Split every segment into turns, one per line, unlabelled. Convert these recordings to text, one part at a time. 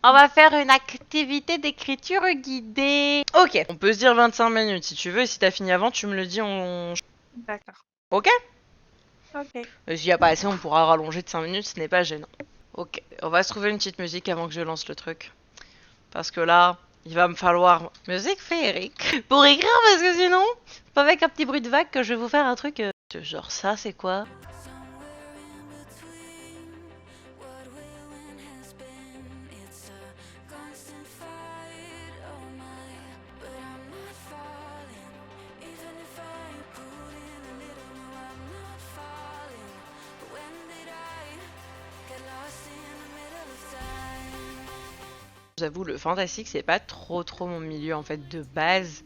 On va faire une activité d'écriture guidée. Ok, on peut se dire 25 minutes si tu veux. Et si t'as fini avant, tu me le dis.
D'accord.
Ok.
Ok.
Et s'il n'y a pas assez, on pourra rallonger de 5 minutes. Ce n'est pas gênant. Ok, on va se trouver une petite musique avant que je lance le truc. Parce que là, il va me falloir musique féerique pour écrire parce que sinon, c'est pas avec un petit bruit de vague que je vais vous faire un truc de genre ça, c'est quoi? J'avoue, le fantastique, c'est pas trop mon milieu en fait de base.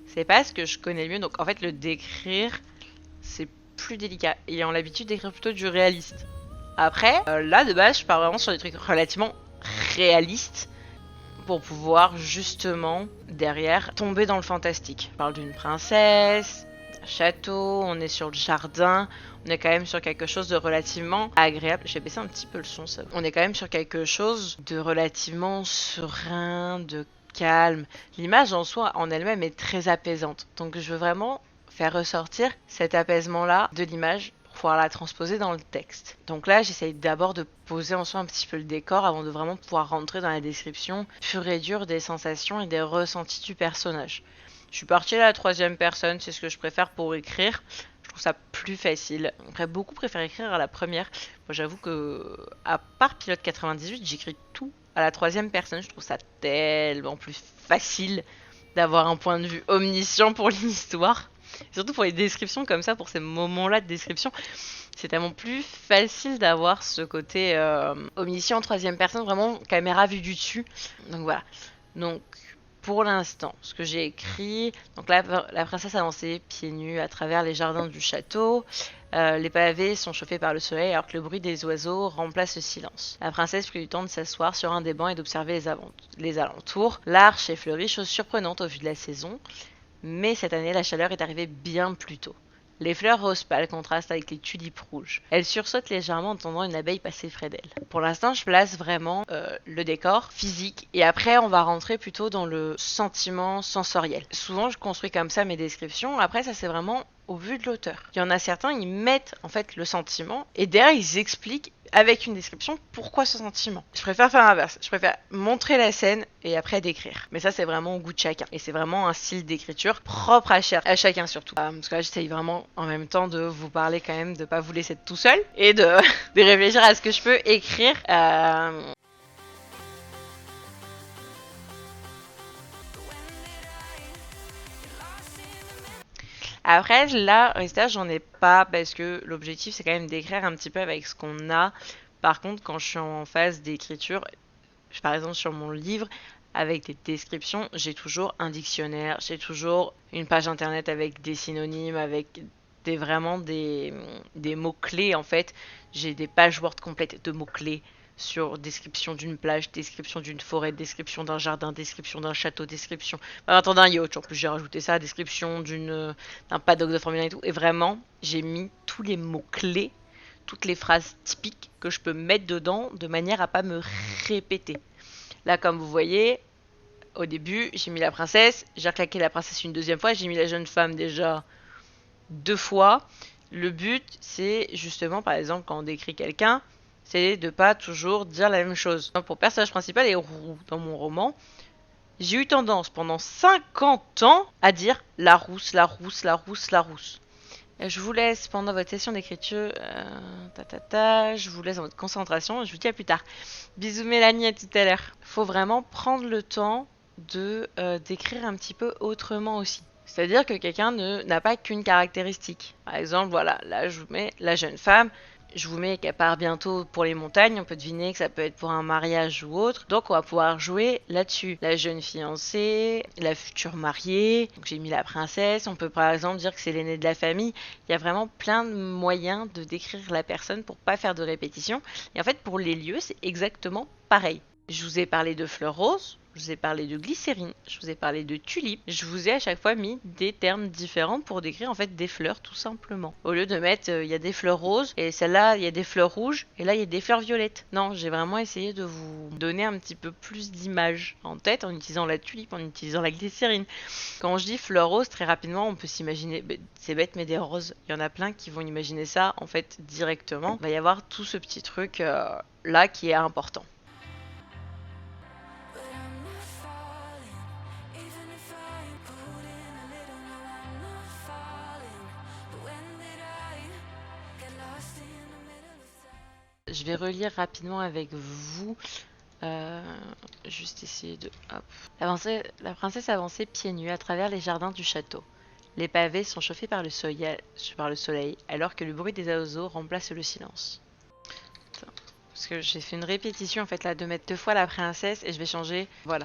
C'est pas ce que je connais le mieux. Donc en fait, le décrire, c'est plus délicat. Ayant l'habitude d'écrire plutôt du réaliste. Après, là de base, je pars vraiment sur des trucs relativement réalistes pour pouvoir justement derrière tomber dans le fantastique. Je parle d'une princesse, d'un château, on est sur le jardin, on est quand même sur quelque chose de relativement agréable. J'ai baissé un petit peu le son, ça. On est quand même sur quelque chose de relativement serein, de calme. L'image en soi, en elle-même, est très apaisante. Donc je veux vraiment faire ressortir cet apaisement-là de l'image pour pouvoir la transposer dans le texte. Donc là, j'essaye d'abord de poser en soi un petit peu le décor avant de vraiment pouvoir rentrer dans la description pure et dure des sensations et des ressentis du personnage. Je suis partie à la troisième personne, c'est ce que je préfère pour écrire. Je trouve ça plus facile. Après, beaucoup préfèrent écrire à la première. Moi, j'avoue que, à part Pilote 98, j'écris tout à la troisième personne. Je trouve ça tellement plus facile d'avoir un point de vue omniscient pour l'histoire. Surtout pour les descriptions comme ça, pour ces moments-là de description, c'est tellement plus facile d'avoir ce côté omniscient en troisième personne, vraiment caméra vue du dessus. Donc voilà. Donc pour l'instant, ce que j'ai écrit, donc là, la princesse avançait pieds nus à travers les jardins du château. Les pavés sont chauffés par le soleil alors que le bruit des oiseaux remplace le silence. La princesse prit du temps de s'asseoir sur un des bancs et d'observer les alentours. L'arche est fleurie, chose surprenante au vu de la saison. Mais cette année, la chaleur est arrivée bien plus tôt. Les fleurs roses pâles contrastent avec les tulipes rouges. Elle sursaute légèrement en entendant une abeille passer près d'elle. Pour l'instant, je place vraiment le décor physique et après, on va rentrer plutôt dans le sentiment sensoriel. Souvent, je construis comme ça mes descriptions. Après, ça c'est vraiment au vu de l'auteur. Il y en a certains, ils mettent en fait le sentiment et derrière, ils expliquent avec une description pourquoi ce sentiment. Je préfère faire l'inverse. Je préfère montrer la scène et après décrire. Mais ça, c'est vraiment au goût de chacun. Et c'est vraiment un style d'écriture propre à chacun surtout. Parce que là, j'essaye vraiment en même temps de vous parler quand même, de pas vous laisser tout seul et de réfléchir à ce que je peux écrire. Après, là, un stage, j'en ai pas parce que l'objectif, c'est quand même d'écrire un petit peu avec ce qu'on a. Par contre, quand je suis en phase d'écriture, par exemple sur mon livre, avec des descriptions, j'ai toujours un dictionnaire, j'ai toujours une page internet avec des synonymes, avec vraiment des mots-clés en fait. J'ai des pages Word complètes de mots-clés sur description d'une plage, description d'une forêt, description d'un jardin, description d'un château, description d'un yacht. En plus, j'ai rajouté ça, description d'un paddock de Formule 1 et tout. Et vraiment, j'ai mis tous les mots-clés, toutes les phrases typiques que je peux mettre dedans de manière à pas me répéter. Là, comme vous voyez, au début, j'ai mis la princesse, j'ai reclaqué la princesse une deuxième fois, j'ai mis la jeune femme déjà deux fois. Le but, c'est justement, par exemple, quand on décrit quelqu'un, c'est de pas toujours dire la même chose. Pour le personnage principal et roux dans mon roman, j'ai eu tendance pendant 50 ans à dire la rousse, la rousse, la rousse, la rousse. Je vous laisse pendant votre session d'écriture. Je vous laisse dans votre concentration. Je vous dis à plus tard. Bisous Mélanie, à tout à l'heure. Faut vraiment prendre le temps de d'écrire un petit peu autrement aussi. C'est-à-dire que quelqu'un n'a pas qu'une caractéristique. Par exemple, voilà, là je vous mets la jeune femme, je vous mets qu'elle part bientôt pour les montagnes, on peut deviner que ça peut être pour un mariage ou autre, donc on va pouvoir jouer là-dessus. La jeune fiancée, la future mariée, donc j'ai mis la princesse, on peut par exemple dire que c'est l'aîné de la famille. Il y a vraiment plein de moyens de décrire la personne pour pas faire de répétition. Et en fait, pour les lieux, c'est exactement pareil. Je vous ai parlé de fleurs roses. je vous ai parlé de glycérine, je vous ai parlé de tulipe. Je vous ai à chaque fois mis des termes différents pour décrire en fait des fleurs tout simplement. Au lieu de mettre il y a des fleurs roses et celle-là il y a des fleurs rouges et là il y a des fleurs violettes. Non, j'ai vraiment essayé de vous donner un petit peu plus d'images en tête en utilisant la tulipe, en utilisant la glycérine. Quand je dis fleurs roses, très rapidement on peut s'imaginer, c'est bête mais des roses. Il y en a plein qui vont imaginer ça en fait directement. Il va y avoir tout ce petit truc là qui est important. Je vais relire rapidement avec vous. Juste essayer de... Hop. La princesse avançait pieds nus à travers les jardins du château. Les pavés sont chauffés par le soleil alors que le bruit des oiseaux remplace le silence. Attends, parce que j'ai fait une répétition en fait là de mettre 2 fois la princesse et je vais changer. Voilà.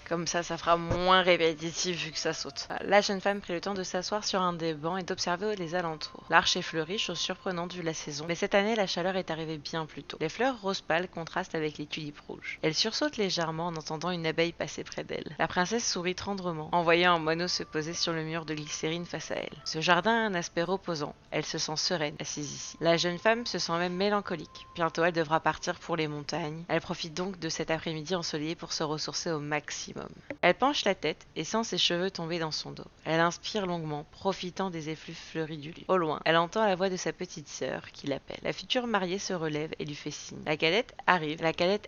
Comme ça fera moins répétitif vu que ça saute. La jeune femme prit le temps de s'asseoir sur un des bancs et d'observer les alentours. L'arche est fleurie, chose surprenante vu la saison, mais cette année la chaleur est arrivée bien plus tôt. Les fleurs rose pâle contrastent avec les tulipes rouges. Elle sursaute légèrement en entendant une abeille passer près d'elle. La princesse sourit tendrement en voyant un moineau se poser sur le mur de glycérine face à elle. Ce jardin a un aspect reposant. Elle se sent sereine, assise ici. La jeune femme se sent même mélancolique. Bientôt elle devra partir pour les montagnes. Elle profite donc de cet après-midi ensoleillé pour se ressourcer au maximum. Elle penche la tête et sent ses cheveux tomber dans son dos. Elle inspire longuement, profitant des effluves fleuris du lieu. Au loin, elle entend la voix de sa petite sœur qui l'appelle. La future mariée se relève et lui fait signe. La cadette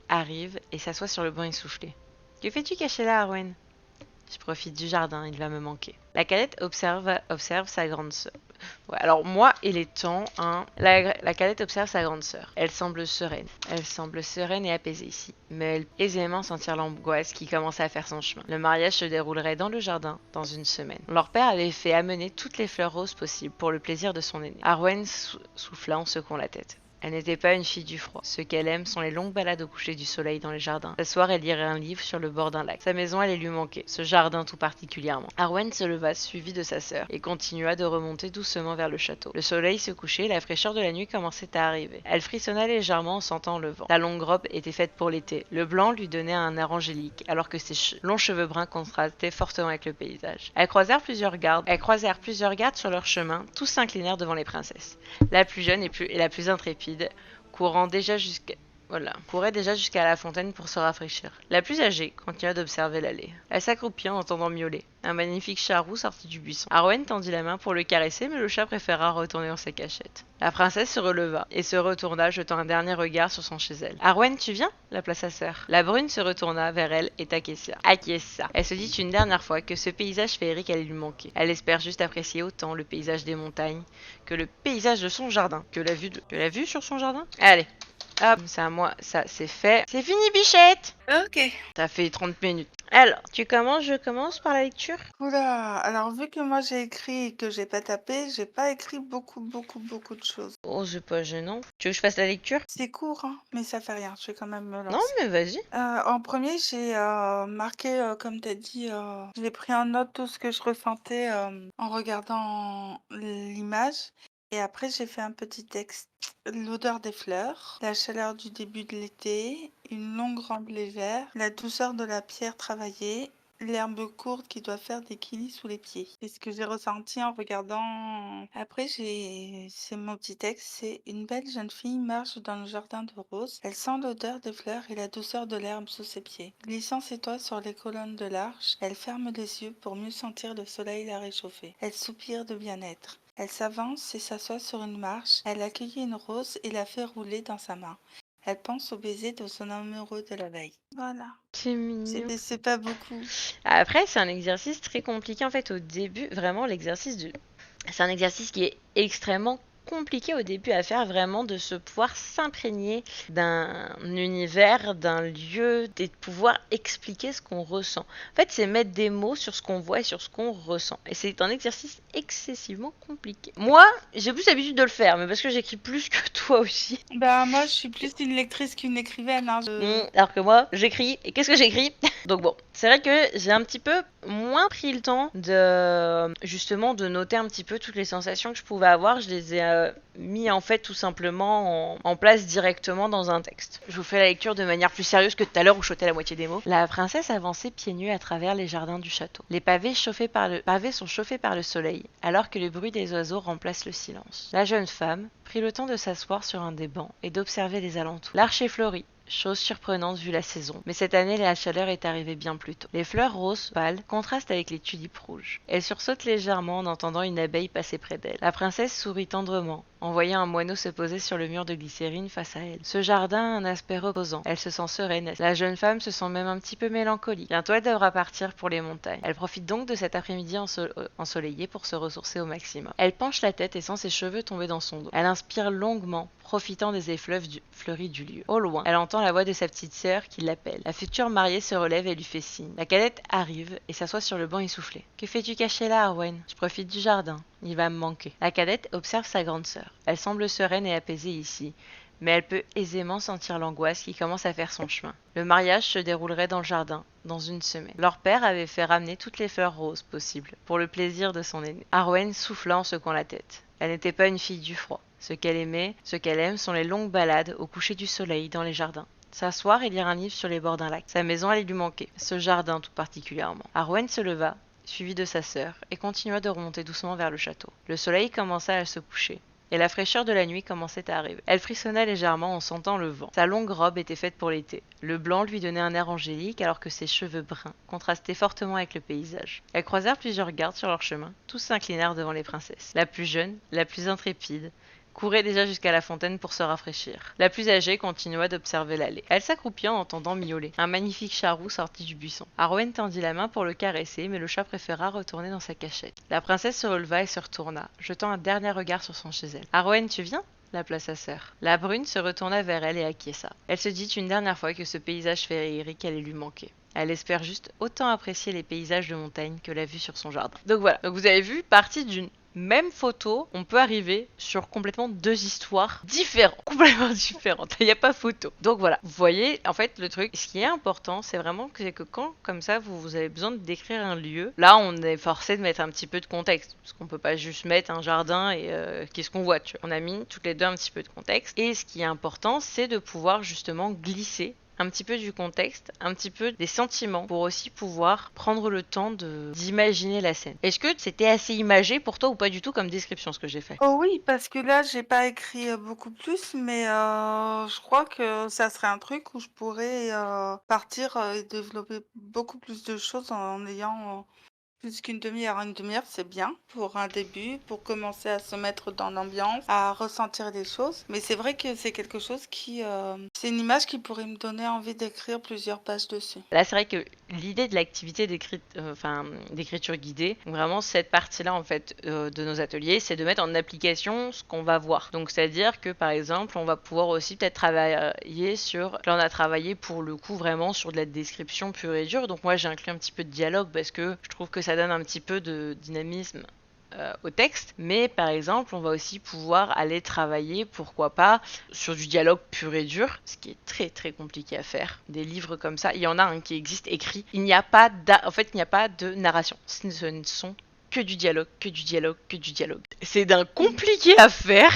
arrive et s'assoit sur le banc essoufflé. Que fais-tu caché là, Arwen ? Je profite du jardin, il va me manquer. La cadette observe sa grande sœur. Ouais, alors moi, il est temps, hein. La cadette observe sa grande sœur. Elle semble sereine. Et apaisée ici. Mais elle peut aisément sentir l'angoisse qui commençait à faire son chemin. Le mariage se déroulerait dans le jardin dans une semaine. Leur père avait fait amener toutes les fleurs roses possibles pour le plaisir de son aîné. Arwen souffla en secouant la tête. Elle n'était pas une fille du froid. Ce qu'elle aime sont les longues balades au coucher du soleil dans les jardins. S'asseoir et lire un livre sur le bord d'un lac. Sa maison allait lui manquer, ce jardin tout particulièrement. Arwen se leva suivi de sa sœur et continua de remonter doucement vers le château. Le soleil se couchait et la fraîcheur de la nuit commençait à arriver. Elle frissonna légèrement en sentant le vent. Sa longue robe était faite pour l'été. Le blanc lui donnait un air angélique alors que ses longs cheveux bruns contrastaient fortement avec le paysage. Elles croisèrent plusieurs gardes sur leur chemin. Tous s'inclinèrent devant les princesses. La plus jeune et la plus intrépide courait déjà jusqu'à la fontaine pour se rafraîchir. La plus âgée continua d'observer l'allée. Elle s'accroupit en entendant miauler. Un magnifique chat roux sortit du buisson. Arwen tendit la main pour le caresser, mais le chat préféra retourner dans sa cachette. La princesse se releva et se retourna, jetant un dernier regard sur son chez elle. « Arwen, tu viens ?» l'appela sa sœur. La brune se retourna vers elle et acquiesça. Elle se dit une dernière fois que ce paysage féerique allait lui manquer. Elle espère juste apprécier autant le paysage des montagnes que le paysage de son jardin. Que la vue sur son jardin. Allez. Hop, c'est à moi, ça c'est fait. C'est fini, Bichette!
Ok.
Ça fait 30 minutes. Alors, je commence par la lecture?
Oula, alors vu que moi j'ai écrit et que j'ai pas tapé, j'ai pas écrit beaucoup de choses.
Oh, c'est pas gênant. Tu veux que je fasse la lecture?
C'est court, hein, mais ça fait rien, je vais quand même me
Non,
lancer.
mais vas-y.
En premier, j'ai marqué, comme tu as dit, j'ai pris en note tout ce que je ressentais en regardant l'image. Et après, j'ai fait un petit texte. L'odeur des fleurs, la chaleur du début de l'été, une longue rampe légère, la douceur de la pierre travaillée, l'herbe courte qui doit faire des kilis sous les pieds. C'est ce que j'ai ressenti en regardant. Après, c'est mon petit texte. C'est une belle jeune fille marche dans le jardin de roses. Elle sent l'odeur des fleurs et la douceur de l'herbe sous ses pieds. Glissant ses doigts sur les colonnes de l'arche, elle ferme les yeux pour mieux sentir le soleil la réchauffer. Elle soupire de bien-être. Elle s'avance et s'assoit sur une marche. Elle accueille une rose et la fait rouler dans sa main. Elle pense au baiser de son amoureux de la veille. Voilà.
C'est mignon.
C'est pas beaucoup.
Après, c'est un exercice très compliqué en fait au début. Vraiment, c'est un exercice qui est extrêmement compliqué au début à faire, vraiment de se pouvoir s'imprégner d'un univers, d'un lieu, et de pouvoir expliquer ce qu'on ressent. En fait, c'est mettre des mots sur ce qu'on voit et sur ce qu'on ressent. Et c'est un exercice excessivement compliqué. Moi, j'ai plus l'habitude de le faire, mais parce que j'écris plus que toi aussi.
Bah moi, je suis plus une lectrice qu'une écrivaine. Hein.
Alors que moi, j'écris. Et qu'est-ce que j'écris? Donc bon, c'est vrai que j'ai un petit peu moins pris le temps de justement de noter un petit peu toutes les sensations que je pouvais avoir. Je les ai mis en fait tout simplement en place directement dans un texte. Je vous fais la lecture de manière plus sérieuse que tout à l'heure où je sautais la moitié des mots. La princesse avançait pieds nus à travers les jardins du château. Les pavés sont chauffés par le soleil, alors que le bruit des oiseaux remplace le silence. La jeune femme prit le temps de s'asseoir sur un des bancs et d'observer les alentours. L'arche est fleurie. Chose surprenante vu la saison, mais cette année la chaleur est arrivée bien plus tôt. Les fleurs roses pâles contrastent avec les tulipes rouges. Elle sursaute légèrement en entendant une abeille passer près d'elle. La princesse sourit tendrement en voyant un moineau se poser sur le mur de glycérine face à elle. Ce jardin a un aspect reposant. Elle se sent sereine. La jeune femme se sent même un petit peu mélancolique. Bientôt elle devra partir pour les montagnes. Elle profite donc de cet après-midi ensoleillé pour se ressourcer au maximum. Elle penche la tête et sent ses cheveux tomber dans son dos. Elle inspire longuement, profitant des effluves fleuris du lieu. Au loin, elle entend la voix de sa petite sœur qui l'appelle. La future mariée se relève et lui fait signe. La cadette arrive et s'assoit sur le banc essoufflé. Que fais-tu caché là, Arwen? Je profite du jardin. Il va me manquer. La cadette observe sa grande sœur. Elle semble sereine et apaisée ici, mais elle peut aisément sentir l'angoisse qui commence à faire son chemin. Le mariage se déroulerait dans le jardin, dans une semaine. Leur père avait fait ramener toutes les fleurs roses possibles, pour le plaisir de son aîné. Arwen souffla en secouant la tête. Elle n'était pas une fille du froid. Ce qu'elle aime sont les longues balades au coucher du soleil dans les jardins. S'asseoir et lire un livre sur les bords d'un lac. Sa maison allait lui manquer, ce jardin tout particulièrement. Arwen se leva, suivi de sa sœur, et continua de remonter doucement vers le château. Le soleil commença à se coucher, et la fraîcheur de la nuit commençait à arriver. Elle frissonna légèrement en sentant le vent. Sa longue robe était faite pour l'été. Le blanc lui donnait un air angélique alors que ses cheveux bruns contrastaient fortement avec le paysage. Elles croisèrent plusieurs gardes sur leur chemin. Tous s'inclinèrent devant les princesses. La plus jeune, la plus intrépide, courait déjà jusqu'à la fontaine pour se rafraîchir. La plus âgée continua d'observer l'allée. Elle s'accroupit en entendant miauler. Un magnifique charroux sortit du buisson. Arwen tendit la main pour le caresser, mais le chat préféra retourner dans sa cachette. La princesse se releva et se retourna, jetant un dernier regard sur son chez elle. « Arwen, tu viens ?» l'appela sa sœur. La brune se retourna vers elle et acquiesça. Elle se dit une dernière fois que ce paysage féerique allait lui manquer. Elle espère juste autant apprécier les paysages de montagne que la vue sur son jardin. Donc voilà, donc vous avez vu, partie d'une même photo, on peut arriver sur complètement deux histoires différentes, complètement différentes. Il n'y a pas photo. Donc voilà, vous voyez, en fait, le truc, ce qui est important, c'est vraiment que quand, comme ça, vous avez besoin de décrire un lieu, là, on est forcé de mettre un petit peu de contexte, parce qu'on peut pas juste mettre un jardin et qu'est-ce qu'on voit, tu vois. On a mis toutes les deux un petit peu de contexte. Et ce qui est important, c'est de pouvoir justement glisser un petit peu du contexte, un petit peu des sentiments pour aussi pouvoir prendre le temps d'imaginer la scène. Est-ce que c'était assez imagé pour toi ou pas du tout comme description ce que j'ai fait?
Oh oui, parce que là, j'ai pas écrit beaucoup plus, mais je crois que ça serait un truc où je pourrais partir et développer beaucoup plus de choses en ayant plus qu'une demi-heure. Une demi-heure, c'est bien pour un début, pour commencer à se mettre dans l'ambiance, à ressentir des choses. Mais c'est vrai que c'est quelque chose qui... c'est une image qui pourrait me donner envie d'écrire plusieurs pages dessus.
Là, c'est vrai que l'idée de l'activité d'écriture guidée, vraiment cette partie-là en fait de nos ateliers, c'est de mettre en application ce qu'on va voir. Donc, c'est-à-dire que par exemple, on va pouvoir aussi peut-être travailler sur. Là, on a travaillé pour le coup vraiment sur de la description pure et dure. Donc, moi, j'ai inclus un petit peu de dialogue parce que je trouve que ça donne un petit peu de dynamisme au texte, mais par exemple, on va aussi pouvoir aller travailler, pourquoi pas, sur du dialogue pur et dur, ce qui est très très compliqué à faire. Des livres comme ça, il y en a un qui existe écrit. En fait, il n'y a pas de narration. Ce ne sont que du dialogue, que du dialogue, que du dialogue. C'est d'un compliqué à faire.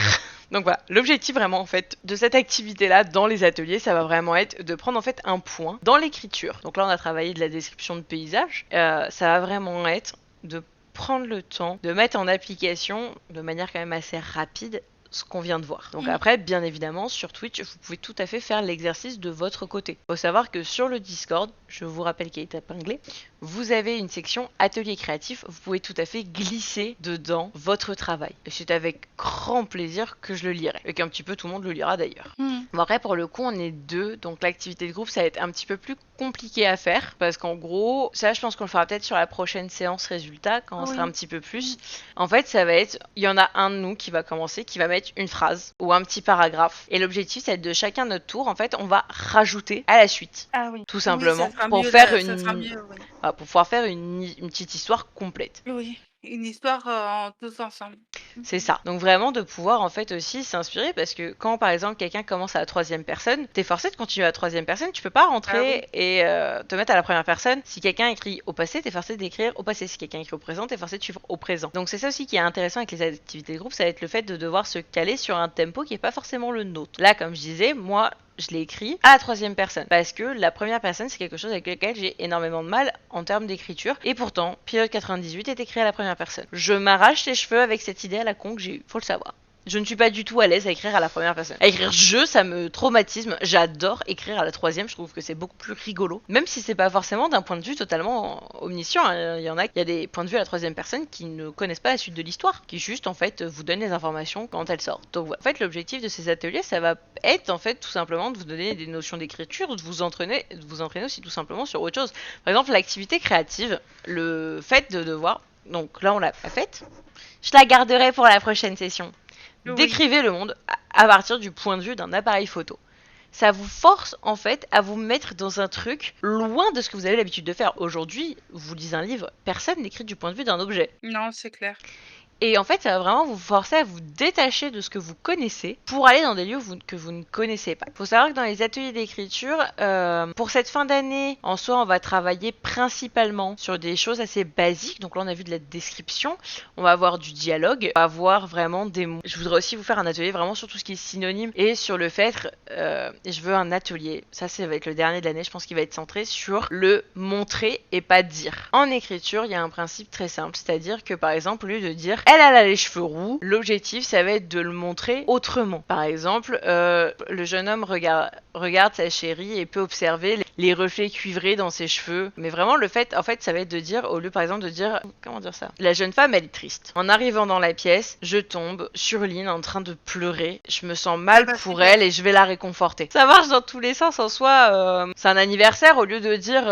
Donc voilà, l'objectif vraiment en fait de cette activité-là dans les ateliers, ça va vraiment être de prendre en fait un point dans l'écriture. Donc là, on a travaillé de la description de paysage. Ça va vraiment être de prendre le temps de mettre en application de manière quand même assez rapide ce qu'on vient de voir. Donc après, bien évidemment, sur Twitch, vous pouvez tout à fait faire l'exercice de votre côté. Il faut savoir que sur le Discord, je vous rappelle qu'il est épinglé, vous avez une section atelier créatif, vous pouvez tout à fait glisser dedans votre travail. Et c'est avec grand plaisir que je le lirai. Et qu'un petit peu tout le monde le lira d'ailleurs. Bon après, pour le coup, on est deux, donc l'activité de groupe, ça va être un petit peu plus compliqué à faire, parce qu'en gros, ça je pense qu'on le fera peut-être sur la prochaine séance résultat, quand on sera un petit peu plus. En fait, ça va être, il y en a un de nous qui va commencer, qui va mettre une phrase ou un petit paragraphe. Et l'objectif, c'est de chacun notre tour, en fait, on va rajouter à la suite.
Ah oui.
Tout simplement,
Oui, ça sera
pour
mieux,
faire
ça sera mieux, oui.
pour pouvoir faire une petite histoire complète.
Oui. Une histoire tous ensemble.
C'est ça. Donc vraiment de pouvoir en fait aussi s'inspirer parce que quand par exemple quelqu'un commence à la troisième personne, t'es forcé de continuer à la troisième personne, tu peux pas
Ah oui.
rentrer et te mettre à la première personne. Si quelqu'un écrit au passé, t'es forcé d'écrire au passé. Si quelqu'un écrit au présent, t'es forcé de suivre au présent. Donc c'est ça aussi qui est intéressant avec les activités de groupe, ça va être le fait de devoir se caler sur un tempo qui est pas forcément le nôtre. Là, comme je disais, moi je l'ai écrit à la troisième personne parce que la première personne c'est quelque chose avec lequel j'ai énormément de mal en termes d'écriture et pourtant Pilote 98 est écrit à la première personne. Je m'arrache les cheveux avec cette idée à la con que j'ai eue, faut le savoir. Je ne suis pas du tout à l'aise à écrire à la première personne. À écrire je, ça me traumatisme. J'adore écrire à la troisième. Je trouve que c'est beaucoup plus rigolo. Même si c'est pas forcément d'un point de vue totalement omniscient. Il y en a, il y a des points de vue à la troisième personne qui ne connaissent pas la suite de l'histoire, qui juste en fait vous donnent les informations quand elles sortent. Donc voilà. En fait, l'objectif de ces ateliers, ça va être en fait tout simplement de vous donner des notions d'écriture, de vous entraîner aussi tout simplement sur autre chose. Par exemple, l'activité créative, le fait de devoir. Donc là, on l'a pas faite. Je la garderai pour la prochaine session.
Oui.
Décrivez le monde à partir du point de vue d'un appareil photo. Ça vous force en fait à vous mettre dans un truc loin de ce que vous avez l'habitude de faire. Aujourd'hui, vous lisez un livre, personne n'écrit du point de vue d'un objet.
Non, c'est clair.
Et en fait, ça va vraiment vous forcer à vous détacher de ce que vous connaissez pour aller dans des lieux que vous ne connaissez pas. Il faut savoir que dans les ateliers d'écriture, pour cette fin d'année, en soi, on va travailler principalement sur des choses assez basiques. Donc là, on a vu de la description, on va avoir du dialogue, on va avoir vraiment des mots. Je voudrais aussi vous faire un atelier vraiment sur tout ce qui est synonyme et sur le fait, je veux un atelier, ça va être le dernier de l'année, je pense qu'il va être centré sur le montrer et pas dire. En écriture, il y a un principe très simple, c'est-à-dire que par exemple, au lieu de dire elle a les cheveux roux, l'objectif ça va être de le montrer autrement. Par exemple, le jeune homme regarde sa chérie et peut observer les reflets cuivrés dans ses cheveux. Mais vraiment le fait, en fait, ça va être de dire, au lieu par exemple de dire, comment dire ça, la jeune femme elle est triste. En arrivant dans la pièce, je tombe sur Lynn en train de pleurer. Je me sens
Ah
mal
bah
pour
super.
elle et je vais la réconforter. Ça marche dans tous les sens en soi. C'est un anniversaire, au lieu de dire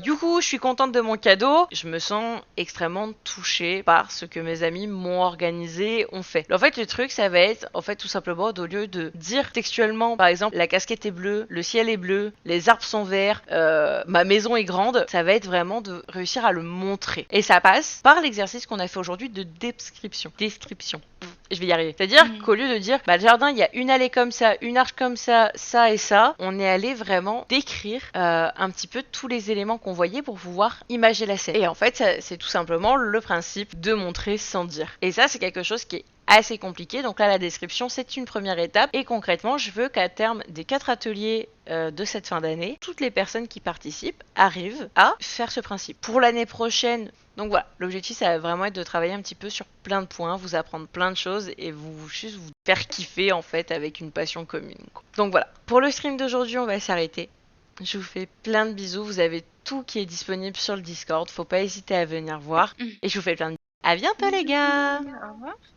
youhou, je suis contente de mon cadeau, je me sens extrêmement touchée par ce que mes amis m'ont organisé, ont fait. En fait, le truc, ça va être, en fait, tout simplement, au lieu de dire textuellement, par exemple, la casquette est bleue, le ciel est bleu, les arbres sont verts, ma maison est grande, ça va être vraiment de réussir à le montrer. Et ça passe par l'exercice qu'on a fait aujourd'hui de description. Je vais y arriver. C'est-à-dire qu'au lieu de dire, bah, le jardin, il y a une allée comme ça, une arche comme ça et ça, on est allé vraiment décrire un petit peu tous les éléments qu'on voyait pour pouvoir imager la scène. Et en fait, c'est tout simplement le principe de montrer sans dire. Et ça, c'est quelque chose qui est assez compliqué. Donc là, la description, c'est une première étape. Et concrètement, je veux qu'à terme des 4 ateliers de cette fin d'année, toutes les personnes qui participent arrivent à faire ce principe. Pour l'année prochaine, donc voilà, l'objectif ça va vraiment être de travailler un petit peu sur plein de points, vous apprendre plein de choses et juste vous faire kiffer en fait avec une passion commune. Donc voilà, pour le stream d'aujourd'hui on va s'arrêter. Je vous fais plein de bisous, vous avez tout qui est disponible sur le Discord, faut pas hésiter à venir voir et je vous fais plein de bisous. À bientôt les gars.
Au revoir.